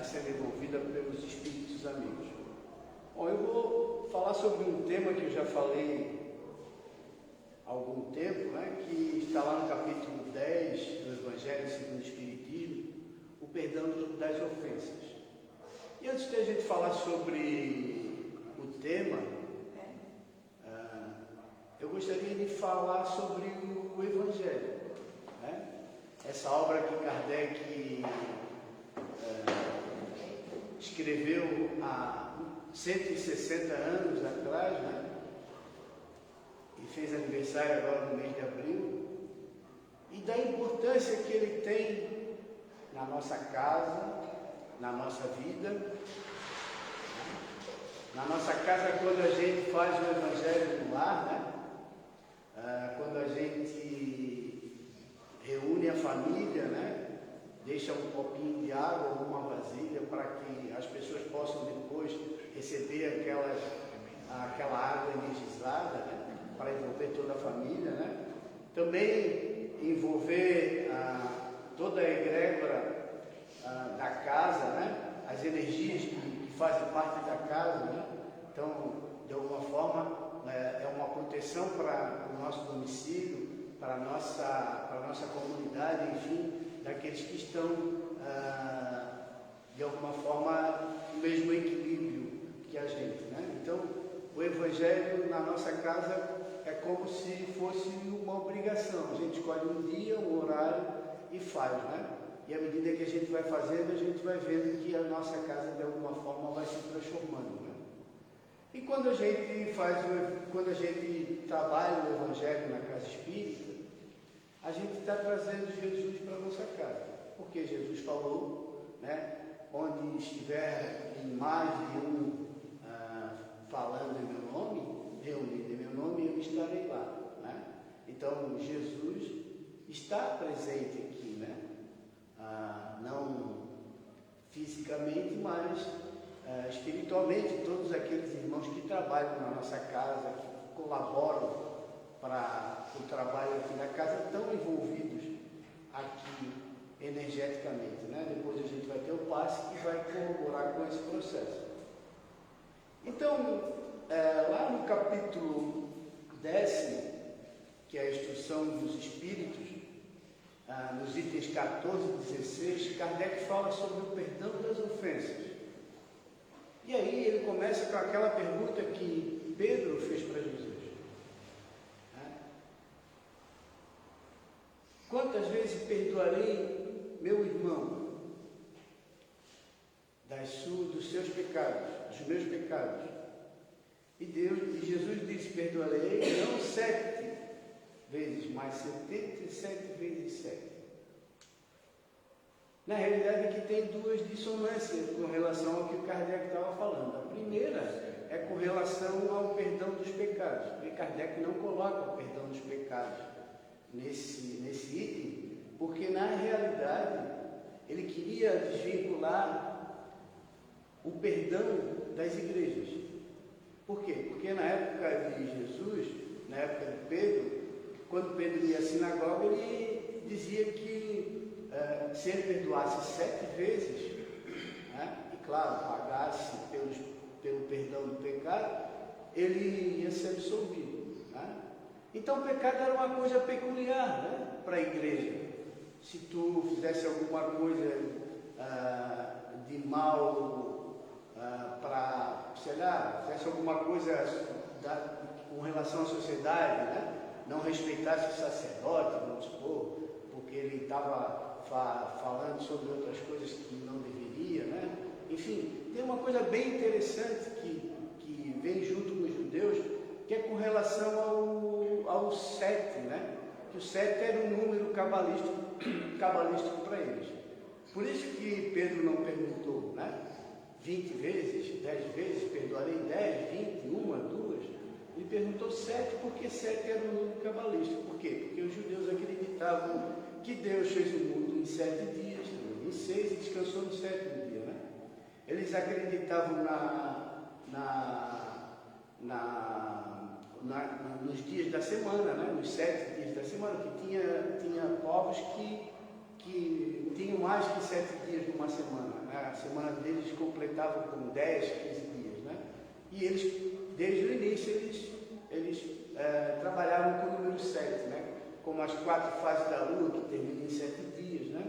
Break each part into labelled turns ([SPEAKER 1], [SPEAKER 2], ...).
[SPEAKER 1] está sendo envolvida pelos espíritos amigos. Bom, eu vou falar sobre um tema que eu já falei há algum tempo, né, que está lá no capítulo 10 do Evangelho segundo o Espiritismo, o perdão das ofensas. E antes de a gente falar sobre o tema, eu gostaria de falar sobre o Evangelho, né? Essa obra que Kardec escreveu há 160 anos atrás, né? E fez aniversário agora no mês de abril, e da importância que ele tem na nossa casa, na nossa vida. Na nossa casa, quando a gente faz o Evangelho no lar, né? Quando a gente reúne a família, né? Deixa um copinho de água ou uma vasilha para que as pessoas possam depois receber aquela água energizada, né? Para envolver toda a família, né? Também envolver toda a egrégora da casa, né? As energias que fazem parte da casa, né? Então, de alguma forma, é uma proteção para o nosso domicílio, para a nossa comunidade, enfim, daqueles que estão, de alguma forma, no mesmo equilíbrio que a gente, né? Então, o Evangelho na nossa casa é como se fosse uma obrigação. A gente escolhe um dia, um horário e faz, né? E à medida que a gente vai fazendo, a gente vai vendo que a nossa casa, de alguma forma, vai se transformando, né? E quando a gente trabalha o Evangelho na casa espírita, a gente está trazendo Jesus para a nossa casa. Porque Jesus falou, né? Onde estiver em mais de um falando em meu nome, reunido em meu nome, eu estarei lá, né? Então, Jesus está presente aqui, né? Não fisicamente, mas espiritualmente. Todos aqueles irmãos que trabalham na nossa casa, que colaboram para o trabalho aqui na casa, estão envolvidos aqui energeticamente, né? Depois a gente vai ter o passe que vai corroborar com esse processo. Então, lá no capítulo 10, que é a instrução dos espíritos, nos itens 14 e 16, Kardec fala sobre o perdão das ofensas. E aí ele começa com aquela pergunta que Pedro fez para Jesus. Quantas vezes perdoarei meu irmão dos seus pecados, dos meus pecados? E Jesus disse: perdoarei não 7 vezes, mas 77 vezes 7. Na realidade, aqui tem duas dissonâncias com relação ao que o Kardec estava falando. A primeira é com relação ao perdão dos pecados, porque Kardec não coloca o perdão dos pecados nesse item, porque na realidade ele queria desvincular o perdão das igrejas. Por quê? Porque na época de Jesus, na época de Pedro, quando Pedro ia à sinagoga, ele dizia que se ele perdoasse 7 vezes, né, e claro, pagasse pelo perdão do pecado, ele ia ser absolvido, né? Então o pecado era uma coisa peculiar, né, para a igreja. Se tu fizesse alguma coisa de mal para, sei lá, fizesse alguma coisa com relação à sociedade, né, não respeitasse o sacerdote, vamos supor, porque ele estava falando sobre outras coisas que não deveria, né? Enfim, tem uma coisa bem interessante que vem junto com os judeus, que é com relação ao 7, né? Que o 7 era um número cabalístico para eles. Por isso que Pedro não perguntou, né? 20 vezes, 10 vezes, perdoarei 10, 20, 1, 2. Ele perguntou 7, porque 7 era um número cabalístico. Por quê? Porque os judeus acreditavam que Deus fez o mundo em 7 dias, em 6 e descansou no 7º dia, né? Eles acreditavam nos dias da semana, né? Nos 7 dias da semana, que tinha povos que que tinham mais que 7 dias numa semana, né? A semana deles completava com 10, 15 dias, né? E eles, desde o início, eles trabalhavam com o número 7, né? Como as 4 fases da lua, que terminam em 7 dias, né?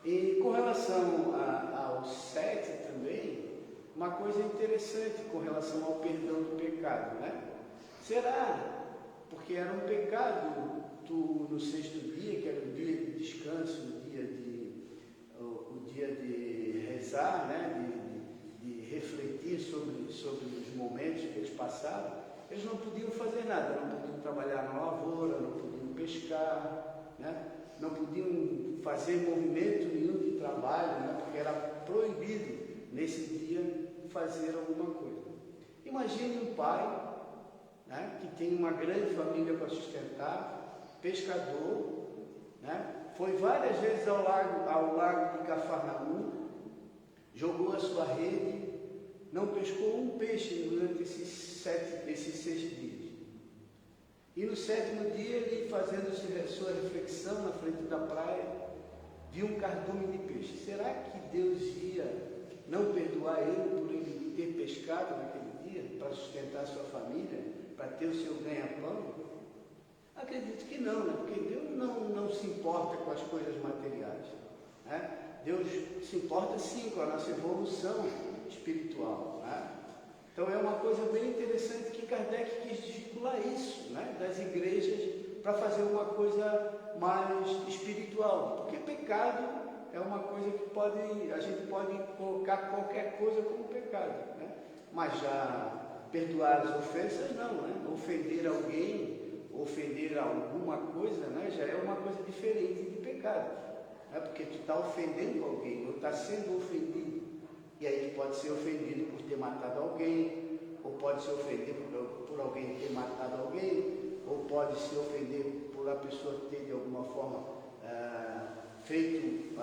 [SPEAKER 1] E com relação ao 7 também, uma coisa interessante com relação ao perdão do pecado, né? Será porque era um pecado no 6º dia, que era o dia de descanso, o dia de rezar, né? de refletir sobre os momentos que eles passaram, eles não podiam fazer nada, não podiam trabalhar na lavoura, não podiam pescar, né? Não podiam fazer movimento nenhum de trabalho, né? Porque era proibido nesse dia fazer alguma coisa. Imagine um pai, né? Que tem uma grande família para sustentar, pescador, né? Foi várias vezes ao lago de Cafarnaum, jogou a sua rede, não pescou um peixe durante esses 6 dias. E no 7º dia, ele fazendo sua reflexão na frente da praia, viu um cardume de peixe. Será que Deus ia não perdoar ele por ele ter pescado naquele dia, para sustentar a sua família, para ter o seu ganha-pão? Acredito que não, né? Porque Deus não se importa com as coisas materiais, né? Deus se importa sim com a nossa evolução espiritual, né? Então é uma coisa bem interessante que Kardec quis desvincular isso, né? Das igrejas para fazer uma coisa mais espiritual, porque pecado é uma coisa que a gente pode colocar qualquer coisa como pecado, né? Mas já perdoar as ofensas não, né? Ofender alguém, ofender alguma coisa, né? Já é uma coisa diferente de pecado, né? Porque tu está ofendendo alguém, ou está sendo ofendido. E aí pode ser ofendido por ter matado alguém, ou pode se ofender por alguém ter matado alguém, ou pode se ofender por a pessoa ter de alguma forma feito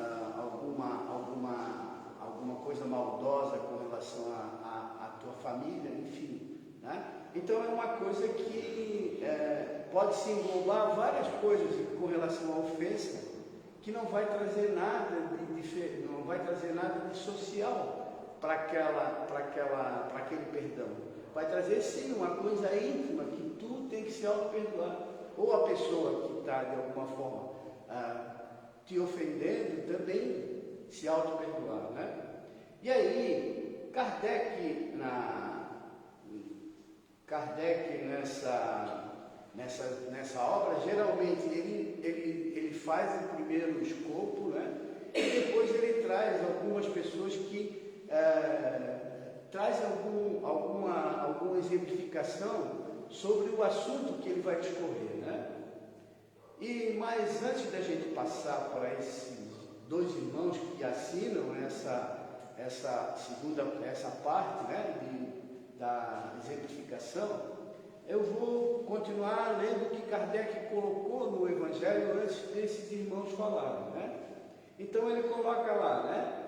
[SPEAKER 1] alguma coisa maldosa com relação à tua família, enfim, né? Então é uma coisa que pode se englobar várias coisas com relação à ofensa, que não vai trazer nada não vai trazer nada de social para aquele perdão. Vai trazer sim uma coisa íntima que tu tem que se auto-perdoar. Ou a pessoa que está de alguma forma te ofendendo também se auto-perdoar, né? E aí, Kardec nessa obra, geralmente ele faz o primeiro escopo, né? E depois ele traz algumas pessoas que traz alguma exemplificação sobre o assunto que ele vai discorrer, né? Mas antes da gente passar para esses 2 irmãos que assinam essa parte, né, da exemplificação, eu vou continuar lendo o que Kardec colocou no Evangelho antes desses irmãos falarem, né? Então ele coloca lá, né?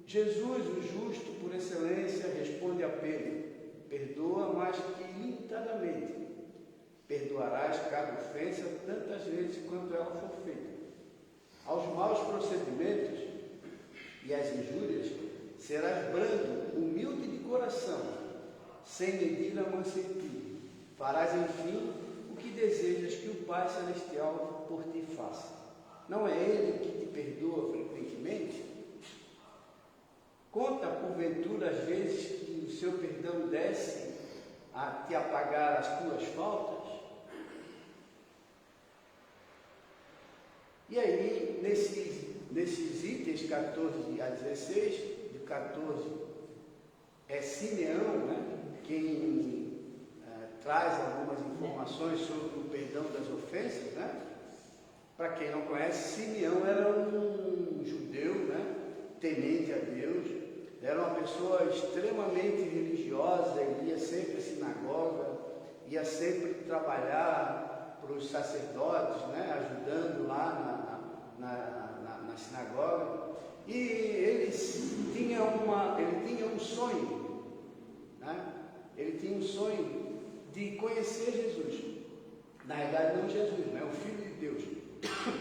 [SPEAKER 1] Jesus, o justo por excelência, responde a Pedro: perdoa mais que ilimitadamente. Perdoarás cada ofensa tantas vezes quanto ela for feita. Aos maus procedimentos e às injúrias serás brando, humilde de coração, sem medir a mansa em ti. Farás, enfim, o que desejas que o Pai Celestial por ti faça. Não é Ele que te perdoa frequentemente? Conta, porventura, as vezes que o seu perdão desce a te apagar as tuas faltas? E aí, nesses itens 14 a 16, de 14, é Simeão, né, quem traz algumas informações sobre o perdão das ofensas, né? Para quem não conhece, Simeão era um judeu, né, temente a Deus, era uma pessoa extremamente religiosa, ele ia sempre à sinagoga, ia sempre trabalhar para os sacerdotes, né, ajudando lá na sinagoga, e ele tinha um sonho, né? Ele tinha um sonho de conhecer Jesus, na realidade não Jesus, né? O Filho de Deus,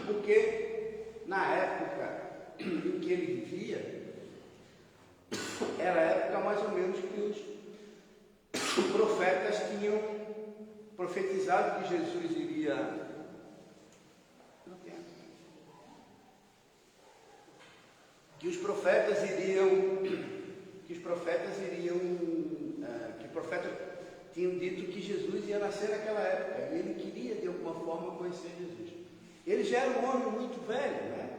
[SPEAKER 1] porque na época em que ele vivia, era a época mais ou menos que os profetas tinham profetizado que Jesus iria... que os profetas tinham dito que Jesus ia nascer naquela época, e ele queria de alguma forma conhecer Jesus. Ele já era um homem muito velho, né?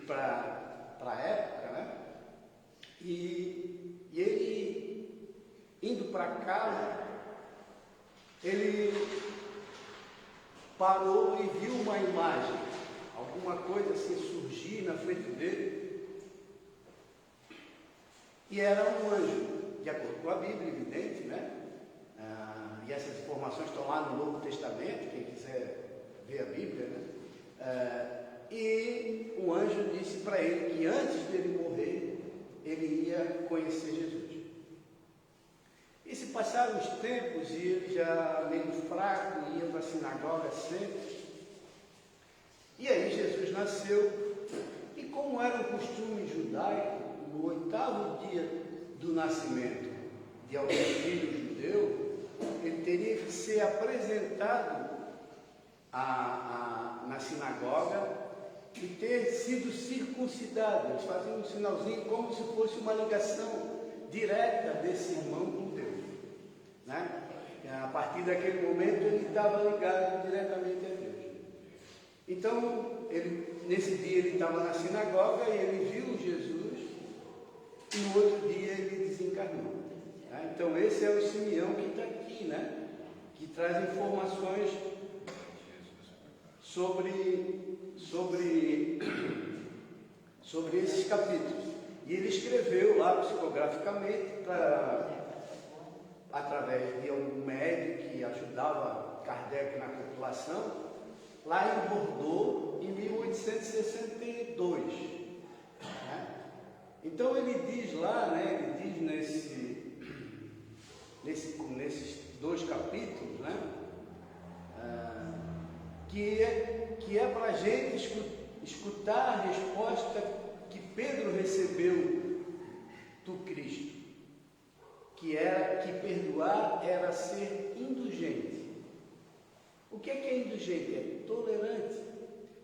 [SPEAKER 1] Para a época, né? E ele, indo para casa, ele parou e viu uma imagem, alguma coisa assim surgir na frente dele. E era um anjo, de acordo com a Bíblia, evidente, né? E essas informações estão lá no Novo Testamento, quem quiser ver a Bíblia, né? E o anjo disse para ele que antes dele morrer, ele ia conhecer Jesus. E se passaram os tempos e ele já meio fraco, ia para a sinagoga sempre. E aí Jesus nasceu, e como era um costume judaico, no 8º dia do nascimento de algum filho judeu, ele teria que ser apresentado na sinagoga e ter sido circuncidado. Eles faziam um sinalzinho como se fosse uma ligação direta desse irmão com Deus, né? A partir daquele momento ele estava ligado diretamente a Deus. Então, nesse dia ele estava na sinagoga e ele viu Jesus, e no outro dia ele desencarnou. Né? Então esse é o Simeão que está aqui, né? Que traz informações sobre esses capítulos. E ele escreveu lá psicograficamente, através de um médico que ajudava Kardec na compilação, lá em Bordeaux, em 1862. Né? Então ele diz lá, né, ele diz nesses 2 capítulos, né, que é para a gente escutar a resposta que Pedro recebeu do Cristo, que era que perdoar era ser indulgente. O que é indulgente? É tolerante.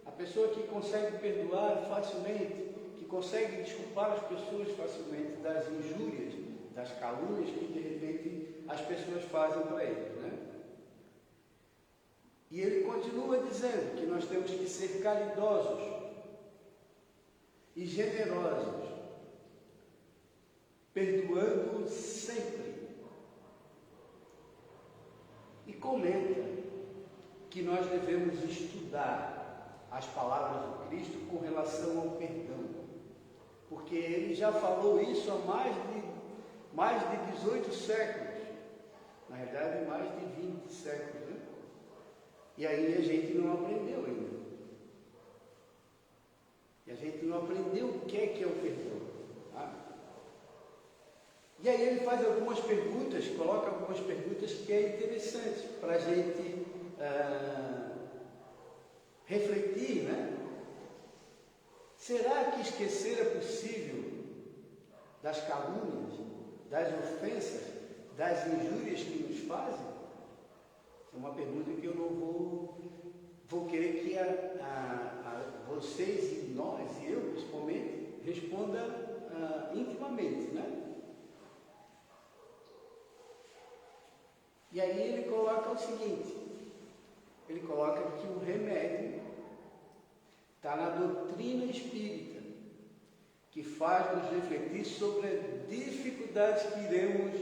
[SPEAKER 1] A pessoa que consegue perdoar facilmente, que consegue desculpar as pessoas facilmente das injúrias, das calúnias que de repente as pessoas fazem para ele, né? E ele continua dizendo que nós temos que ser caridosos e generosos, perdoando sempre. E comenta que nós devemos estudar as palavras do Cristo com relação ao perdão, porque ele já falou isso há mais de 18 séculos, na verdade mais de 20 séculos, né? E aí a gente não aprendeu ainda. E a gente não aprendeu o que é o perdão. Tá? E aí ele faz algumas perguntas, coloca algumas perguntas que é interessante para a gente refletir, né? Será que esquecer é possível das calúnias, das ofensas, das injúrias que nos fazem? É uma pergunta que eu não vou querer que vocês e nós, e eu principalmente, responda intimamente, né? E aí ele coloca o seguinte, ele coloca que o remédio está na doutrina espírita, que faz nos refletir sobre as dificuldades que iremos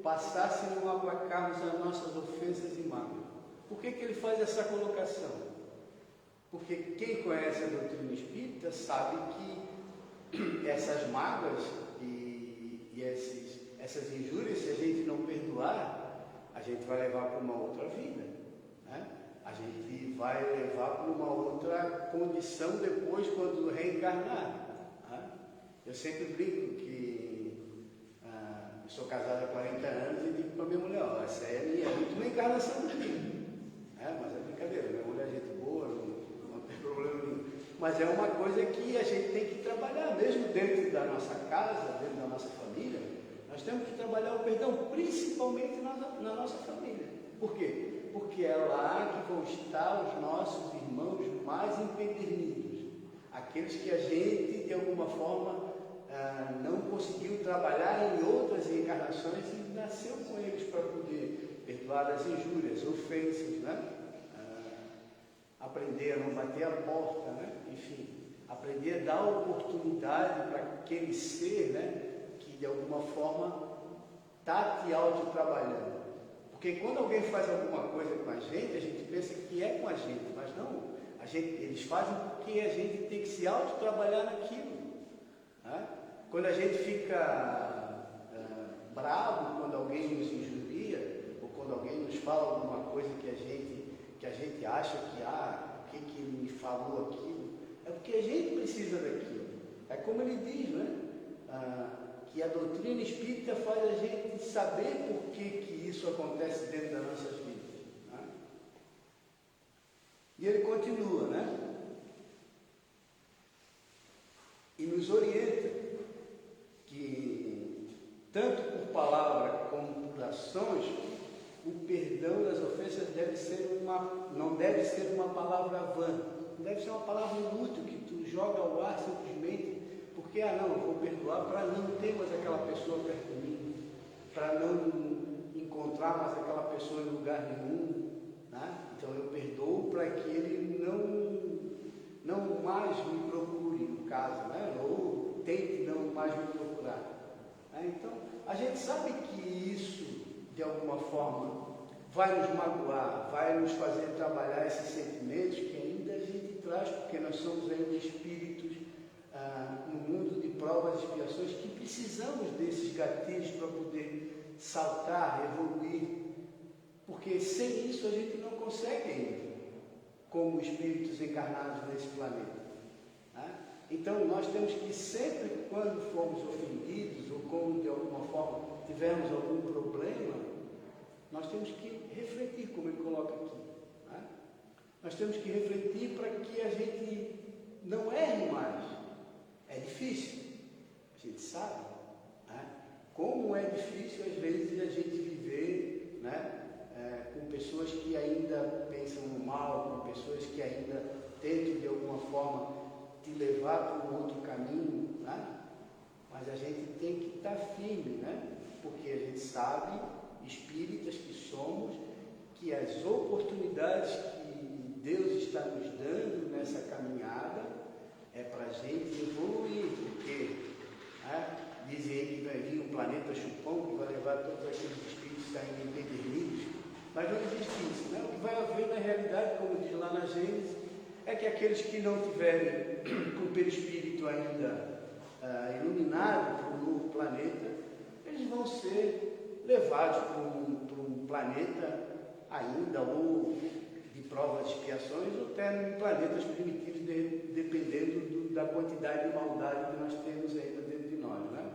[SPEAKER 1] passar se não aplacarmos as nossas ofensas e mágoas. Por que ele faz essa colocação? Porque quem conhece a doutrina espírita sabe que essas mágoas e essas injúrias, se a gente não perdoar, a gente vai levar para uma outra vida, né? A gente vai levar para uma outra condição depois, quando reencarnar. Né? Eu sempre brinco que eu sou casado há 40 anos e digo para minha mulher, essa é a minha última encarnação da vida. Mas é brincadeira, minha mulher é gente boa, não tem problema nenhum. Mas Mas é uma coisa que a gente tem que trabalhar, mesmo dentro da nossa casa, dentro da nossa família. Nós temos que trabalhar o perdão, principalmente na nossa família. Por quê? Porque é lá que vão estar os nossos irmãos mais empedernidos. Aqueles que a gente, de alguma forma, não conseguiu trabalhar em outras encarnações e nasceu com eles para poder perdoar as injúrias, ofensas, né? Aprender a não bater a porta, né? Enfim, aprender a dar oportunidade para aquele ser, né? Que de alguma forma está te autotrabalhando. Porque quando alguém faz alguma coisa com a gente pensa que é com a gente, mas não. Eles fazem porque a gente tem que se autotrabalhar naquilo. Né? Quando a gente fica bravo quando alguém nos injuria, ou quando alguém nos fala alguma coisa que a gente acha que, o que ele me falou aquilo, é porque a gente precisa daquilo. É como ele diz, né? Que a doutrina espírita faz a gente saber por que isso acontece dentro das nossas vidas. Né? E ele continua, né? E nos orienta que, tanto por palavra como por ações, o perdão das ofensas não deve ser uma palavra vã, não deve ser uma palavra inútil que tu joga ao ar simplesmente porque, não, eu vou perdoar para não ter mais aquela pessoa perto de mim, para não encontrar mais aquela pessoa em lugar nenhum, né? Então eu perdoo para que ele não mais me procure, no caso, né? Ou tente não mais me procurar. Né? Então, a gente sabe que isso, de alguma forma, vai nos magoar, vai nos fazer trabalhar esses sentimentos que ainda a gente traz, porque nós somos ainda espíritos no mundo de provas e expiações que precisamos desses gatilhos para poder saltar, evoluir, porque sem isso a gente não consegue ainda, como espíritos encarnados nesse planeta. Né? Então nós temos que sempre, quando formos ofendidos ou quando de alguma forma tivermos algum problema, nós temos que refletir, como ele coloca aqui. Né? Nós temos que refletir para que a gente não erre mais. É difícil, a gente sabe, né? Como é difícil às vezes a gente viver, né? Com pessoas que ainda pensam no mal, com pessoas que ainda tentam de alguma forma te levar para um outro caminho, né? Mas a gente tem que estar firme, né? Porque a gente sabe, espíritas que somos, que as oportunidades que Deus está nos dando nessa caminhada é para a gente evoluir, porque dizem aí que vai vir um planeta chupão que vai levar todos aqueles espíritos que estão empedernidos, mas não existe isso, né? O que vai haver na realidade, como diz lá na Gênesis, é que aqueles que não tiverem com o perispírito ainda iluminado para um novo planeta, eles vão ser levados para um planeta ainda, ou de provas e expiações, ou até em planetas primitivos, dependendo da quantidade de maldade que nós temos ainda dentro de nós, né?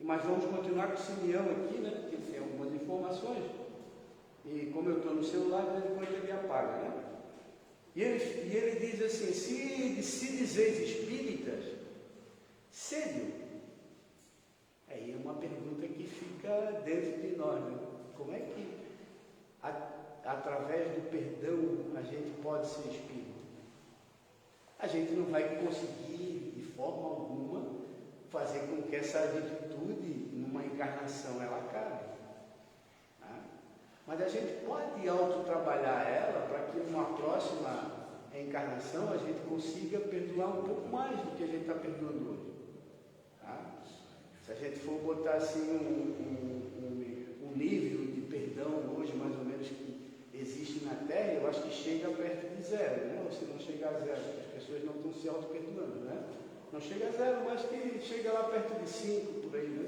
[SPEAKER 1] Mas vamos continuar com o Simeão aqui, né? Que tem algumas informações, e como eu estou no celular, de vez em quando ele apaga, né? E ele diz assim: se dizeis espíritas, sede. Aí é uma pergunta que fica dentro de nós, né? Como é que, através do perdão, a gente pode ser espírita? A gente não vai conseguir, de forma alguma, fazer com que essa virtude, numa encarnação, ela acabe. Tá? Mas a gente pode autotrabalhar ela para que numa próxima encarnação a gente consiga perdoar um pouco mais do que a gente está perdoando hoje. Tá? Se a gente for botar assim um nível de perdão hoje, mais ou menos, que existe na Terra, eu acho que chega perto de zero, né? Ou se não chegar a zero, as pessoas não estão se auto-perdoando, né? Não chega a zero, mas que chega lá perto de 5, por aí, né?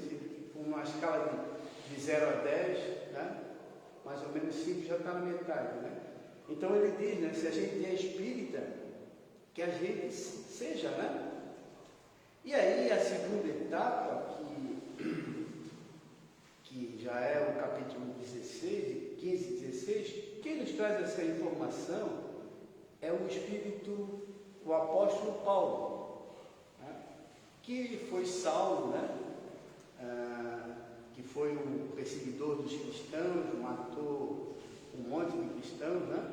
[SPEAKER 1] Com uma escala de 0 a 10, né? Mais ou menos 5 já está na metade, né? Então ele diz, né? Se a gente é espírita, que a gente seja, né? E aí a segunda etapa, que já é o capítulo 16, 15 e 16, quem nos traz essa informação é o espírito o apóstolo Paulo, né? Que foi Saulo, né? Que foi um perseguidor dos cristãos, matou um monte de cristãos, né?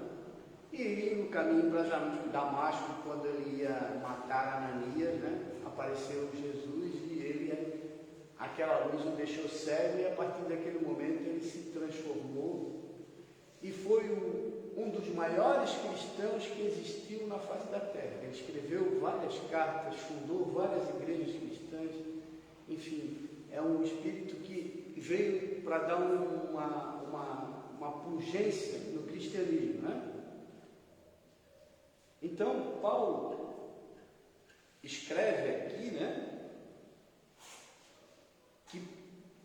[SPEAKER 1] E no caminho para Damasco, quando ele ia matar Ananias, né? Apareceu Jesus e aquela luz o deixou cego, e a partir daquele momento ele se transformou e foi um dos maiores cristãos que existiu na face da terra. Ele escreveu várias cartas, fundou várias igrejas cristãs, enfim, é um espírito que veio para dar uma pungência no cristianismo, né? Então, Paulo escreve aqui, né, que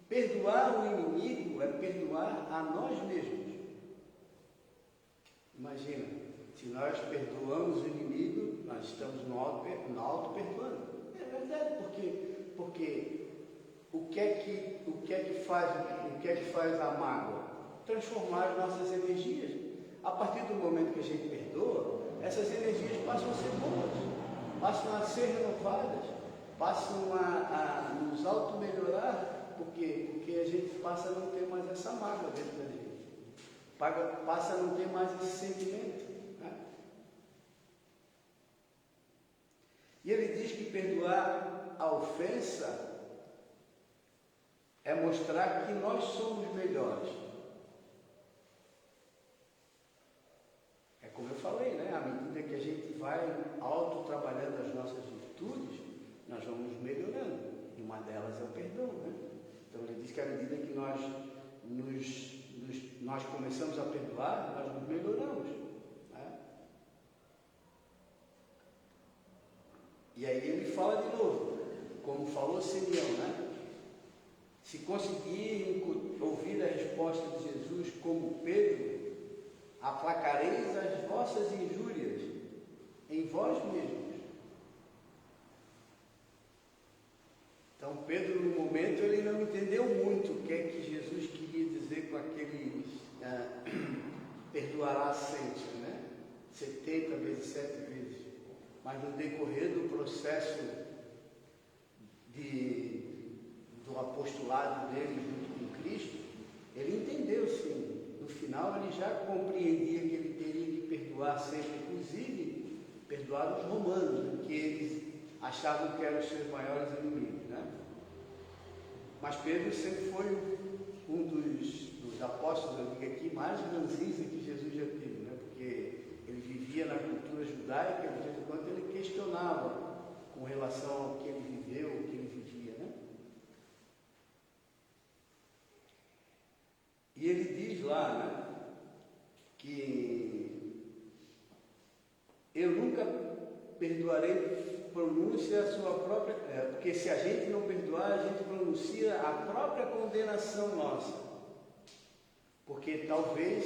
[SPEAKER 1] perdoar o inimigo é perdoar a nós mesmos. Imagina, se nós perdoamos o inimigo, nós estamos no auto-perdoando. É verdade, porque o que é que faz a mágoa? Transformar as nossas energias. A partir do momento que a gente perdoa, essas energias passam a ser boas, passam a ser renovadas, passam a nos auto-melhorar, porque a gente passa a não ter mais essa mágoa dentro da gente. Passa a não ter mais esse sentimento, né? E ele diz que perdoar a ofensa é mostrar que nós somos melhores. É como eu falei, né? À medida que a gente vai auto-trabalhando as nossas virtudes, nós vamos melhorando. E uma delas é o perdão, né? Então ele diz que à medida que nós começamos a perdoar, nós nos melhoramos, né? E aí ele fala de novo, como falou Simeão, né? Se conseguirem ouvir a resposta de Jesus como Pedro, aplacareis as vossas injúrias em vós mesmos. Então Pedro, no momento, ele não entendeu muito o que é que Jesus queria dizer com aqueles perdoará sempre, né? 70 vezes, 7 vezes. Mas no decorrer do processo do apostolado dele junto com Cristo, ele entendeu, sim. No final ele já compreendia que ele teria que perdoar sempre, inclusive perdoar os romanos, né? Que eles achavam que eram os seus maiores inimigos, né? Mas Pedro sempre foi um dos apóstolos, eu digo aqui, mais ranzinza que Jesus já teve, né? Porque ele vivia na cultura judaica, de vez em quando ele questionava com relação ao que ele viveu, o que ele vivia, né? E ele diz lá, né, que eu nunca perdoarei, pronuncia a sua própria, porque se a gente não perdoar, a gente pronuncia a própria condenação nossa. Porque talvez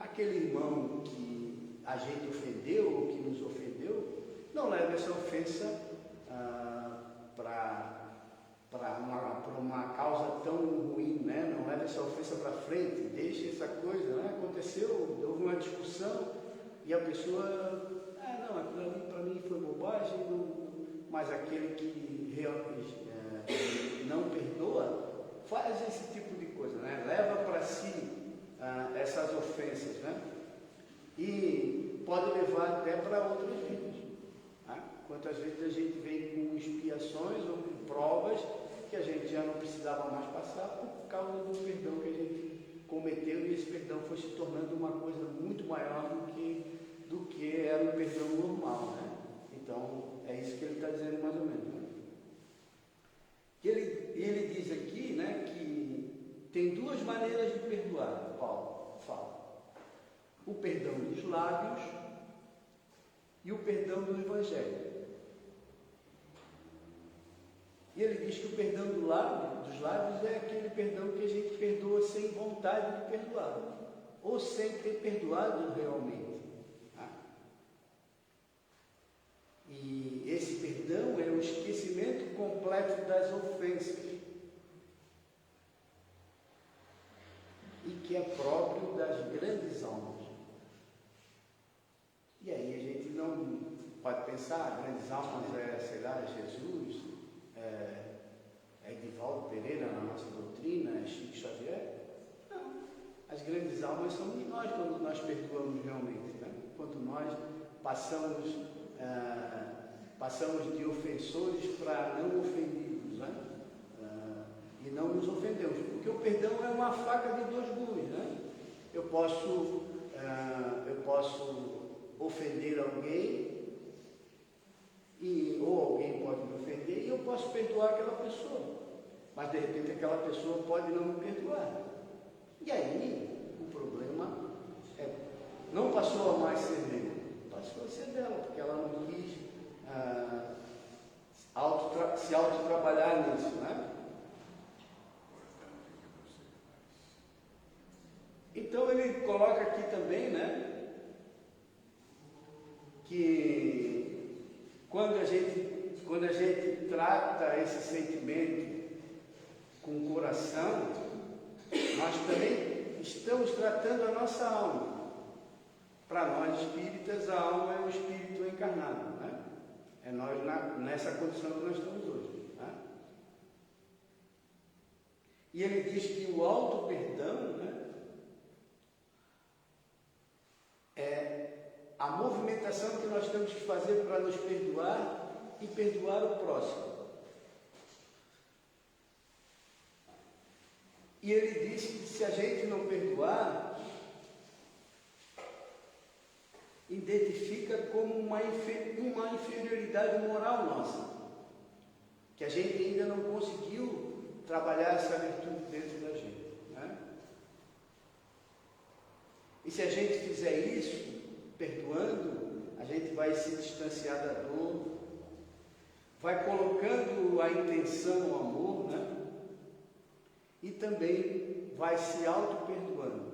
[SPEAKER 1] aquele irmão que a gente ofendeu ou que nos ofendeu, não leve essa ofensa para uma causa tão ruim, né? Não leve essa ofensa para frente, deixe essa coisa, né? Aconteceu, houve uma discussão e a pessoa, não, aquilo ali para mim foi bobagem, mas aquele que realmente não perdoa, faz esse tipo de coisa, né? Leva para si essas ofensas, né? E pode levar até para outras vidas. Né? Quantas vezes a gente vem com expiações ou com provas que a gente já não precisava mais passar por causa do perdão que a gente cometeu, e esse perdão foi se tornando uma coisa muito maior do que era o perdão normal, né? Então, é isso que ele está dizendo mais ou menos, né? Ele diz aqui, né, que tem duas maneiras de perdoar, Paulo fala. O perdão dos lábios e o perdão do Evangelho. E ele diz que o perdão dos lábios é aquele perdão que a gente perdoa sem vontade de perdoar, ou sem ter perdoado realmente. E esse perdão é o esquecimento completo das ofensas, e que é próprio das grandes almas. E aí a gente não pode pensar pensar, grandes almas sei lá, Jesus, Edivaldo Pereira na nossa doutrina, Chico Xavier. Não. As grandes almas somos nós quando nós perdoamos realmente, né? Quando nós passamos de ofensores para não ofendidos, né? E não nos ofendemos, porque o perdão é uma faca de dois gumes, né? Eu posso ofender alguém, ou alguém pode me ofender, e eu posso perdoar aquela pessoa, mas de repente aquela pessoa pode não me perdoar. E aí, o problema não passou a mais ser dele, passou a ser dela, porque ela não quis se autotrabalhar nisso, né? Então ele coloca aqui também, né, que quando a gente trata esse sentimento com o coração, nós também estamos tratando a nossa alma. Para nós espíritas, a alma é um espírito encarnado, né? É nós nessa condição que nós estamos hoje, né? E ele diz que o auto-perdão, né, é a movimentação que nós temos que fazer para nos perdoar e perdoar o próximo. E ele diz que se a gente não perdoar, identifica como uma inferioridade moral nossa, que a gente ainda não conseguiu trabalhar essa virtude dentro da gente, né? E se a gente fizer isso, perdoando, a gente vai se distanciar da dor, vai colocando a intenção no amor, né? E também vai se auto-perdoando.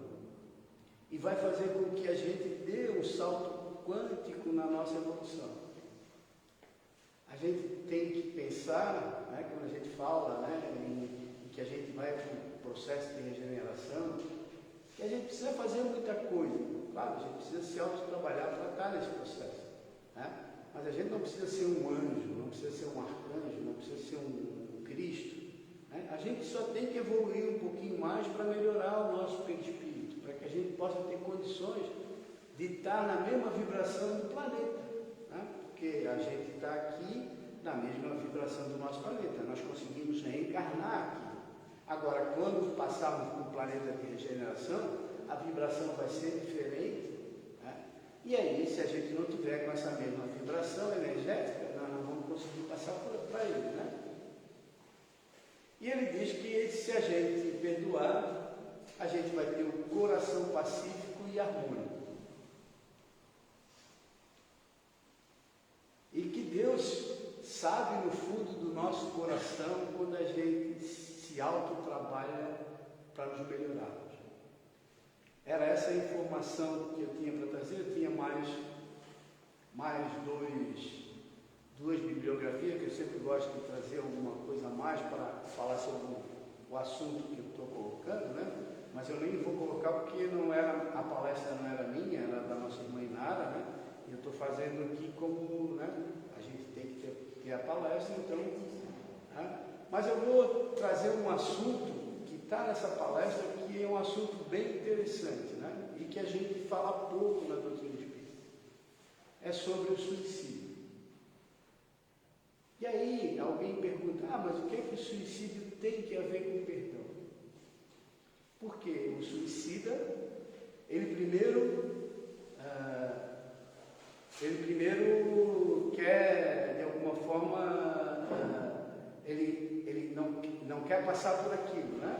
[SPEAKER 1] E vai fazer com que a gente dê um salto quântico na nossa evolução. A gente tem que pensar, né, quando a gente fala, né, em que a gente vai para um processo de regeneração, que a gente precisa fazer muita coisa. Claro, a gente precisa se auto-trabalhar para estar nesse processo, né? Mas a gente não precisa ser um anjo, não precisa ser um arcanjo, não precisa ser um Cristo, né? A gente só tem que evoluir um pouquinho mais para melhorar o nosso perispírito, para que a gente possa ter condições de estar na mesma vibração do planeta, né? Porque a gente está aqui na mesma vibração do nosso planeta, nós conseguimos reencarnar aqui. Agora, quando passarmos para o planeta de regeneração, a vibração vai ser diferente, né? E aí, se a gente não tiver com essa mesma vibração energética, nós não vamos conseguir passar para ele, né? E ele diz que se a gente perdoar, a gente vai ter um coração pacífico e harmônico. E que Deus sabe no fundo do nosso coração quando a gente se autotrabalha para nos melhorarmos. Era essa a informação que eu tinha para trazer. Eu tinha mais duas bibliografias, que eu sempre gosto de trazer alguma coisa a mais para falar sobre o assunto que eu estou colocando, né? Mas eu nem vou colocar porque a palestra não era minha, era da nossa irmã Inara, né? E eu estou fazendo aqui como, né, a gente tem que ter a palestra, então, né? Mas eu vou trazer um assunto que está nessa palestra, que é um assunto bem interessante, né? E que a gente fala pouco na doutrina espírita. É sobre o suicídio. E aí alguém pergunta, mas o que é que o suicídio tem que a ver com o perdão? Porque o suicida, ele primeiro quer, de alguma forma, ele não quer passar por aquilo, né?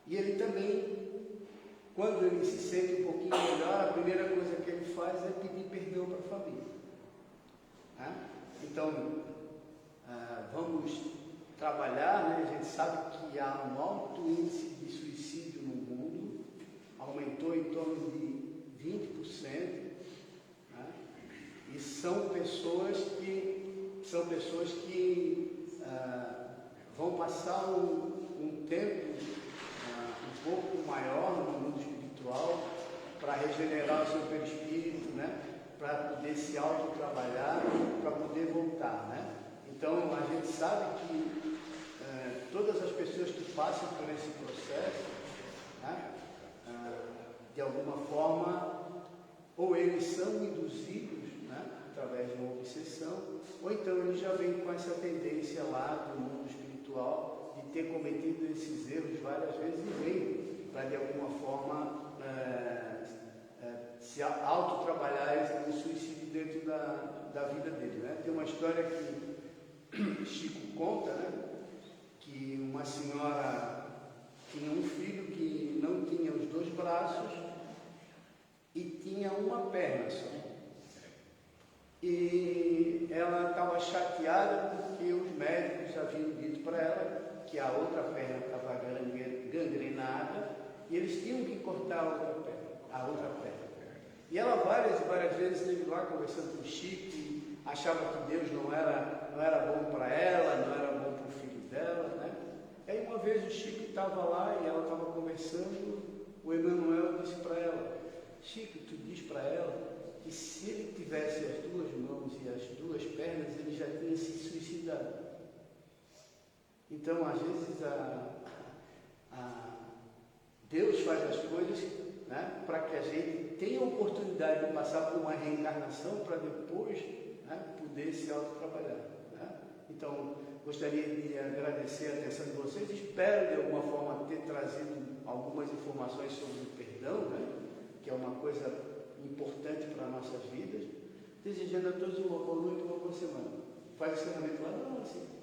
[SPEAKER 1] E ele também, quando ele se sente um pouquinho melhor, a primeira coisa que ele faz é pedir perdão para a família, né? Então, vamos trabalhar, né? A gente sabe que há um alto índice de suicídio no mundo, aumentou em torno de 20%, né? E são pessoas que vão passar um tempo um pouco maior no mundo espiritual para regenerar o seu perispírito, né? para poder se autotrabalhar, para poder voltar, né? Então, a gente sabe que todas as pessoas que passam por esse processo, né, de alguma forma, ou eles são induzidos, né, através de uma obsessão, ou então eles já vêm com essa tendência lá do mundo espiritual de ter cometido esses erros várias vezes e vêm para, de alguma forma, se autotrabalhar esse suicídio dentro da vida dele, né? Tem uma história que Chico conta, né? Que uma senhora tinha um filho que não tinha os 2 braços e tinha uma perna só. E ela estava chateada porque os médicos haviam dito para ela que a outra perna estava gangrenada e eles tinham que cortar a outra perna. E ela várias e várias vezes esteve lá conversando com o Chico, e achava que Deus não era bom para ela, não era bom para o filho dela, né? E aí uma vez o Chico estava lá e ela estava conversando, o Emmanuel disse para ela: Chico, tu diz para ela que se ele tivesse as 2 mãos e as 2 pernas, ele já tinha se suicidado. Então, às vezes, Deus faz as coisas, né, para que a gente tenha a oportunidade de passar por uma reencarnação para depois, né, poder se autotrabalhar, né? Então, gostaria de agradecer a atenção de vocês. Espero, de alguma forma, ter trazido algumas informações sobre o perdão, né, que é uma coisa importante para nossas vidas. Desejando a todos uma boa noite e uma boa semana. Faz o encerramento lá? Não, assim.